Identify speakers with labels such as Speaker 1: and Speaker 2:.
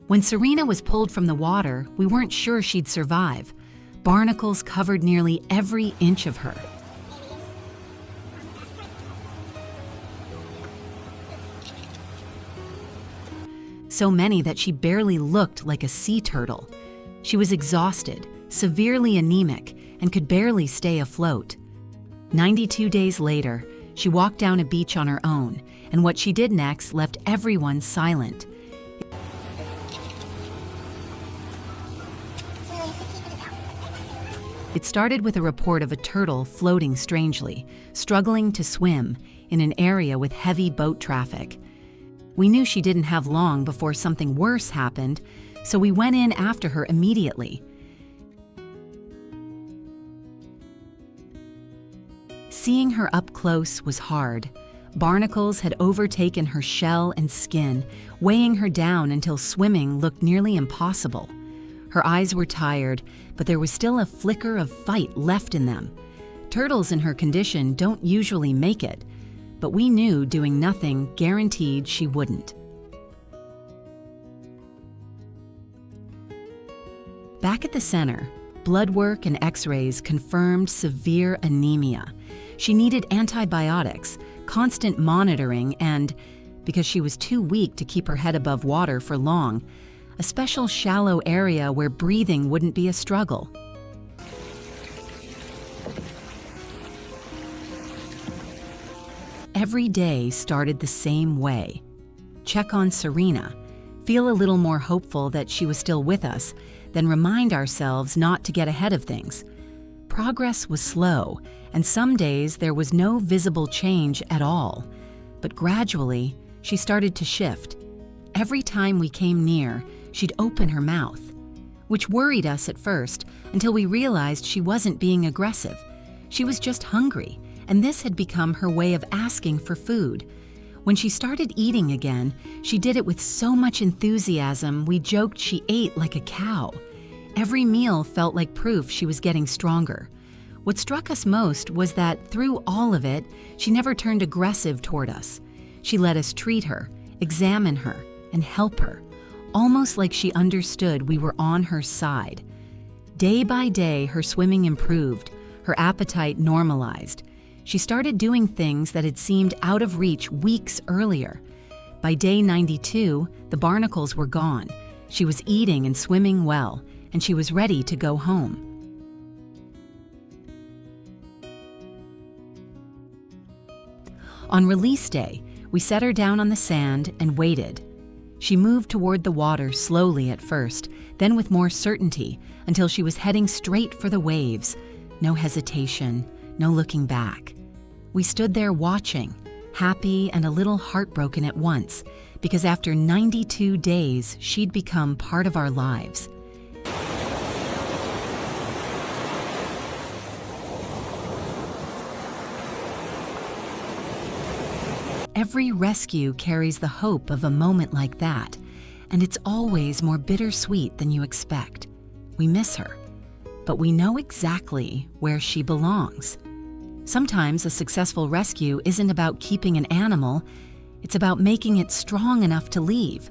Speaker 1: When Serena was pulled from the water, we weren't sure she'd survive. Barnacles covered nearly every inch of her. So many that she barely looked like a sea turtle. She was exhausted, severely anemic, and could barely stay afloat. 92 days later, she walked down a beach on her own, and what she did next left everyone silent. It started with a report of a turtle floating strangely, struggling to swim in an area with heavy boat traffic. We knew she didn't have long before something worse happened, so we went in after her immediately. Seeing her up close was hard. Barnacles had overtaken her shell and skin, weighing her down until swimming looked nearly impossible. Her eyes were tired, but there was still a flicker of fight left in them. Turtles in her condition don't usually make it, but we knew doing nothing guaranteed she wouldn't. Back at the center, blood work and x-rays confirmed severe anemia. She needed antibiotics, constant monitoring, and, because she was too weak to keep her head above water for long, a special shallow area where breathing wouldn't be a struggle. Every day started the same way. Check on Serena, feel a little more hopeful that she was still with us, then remind ourselves not to get ahead of things. Progress was slow, and some days there was no visible change at all. But gradually, she started to shift. Every time we came near, she'd open her mouth, which worried us at first until we realized she wasn't being aggressive. She was just hungry, and this had become her way of asking for food. When she started eating again, she did it with so much enthusiasm we joked she ate like a cow. Every meal felt like proof she was getting stronger. What struck us most was that through all of it, she never turned aggressive toward us. She let us treat her, examine her, and help her, almost like she understood we were on her side. Day by day, her swimming improved, her appetite normalized. She started doing things that had seemed out of reach weeks earlier. By day 92, the barnacles were gone. She was eating and swimming well, and she was ready to go home. On release day, we set her down on the sand and waited. She moved toward the water slowly at first, then with more certainty, until she was heading straight for the waves. No hesitation, no looking back. We stood there watching, happy and a little heartbroken at once, because after 92 days, she'd become part of our lives. Every rescue carries the hope of a moment like that, and it's always more bittersweet than you expect. We miss her, but we know exactly where she belongs. Sometimes a successful rescue isn't about keeping an animal, it's about making it strong enough to leave.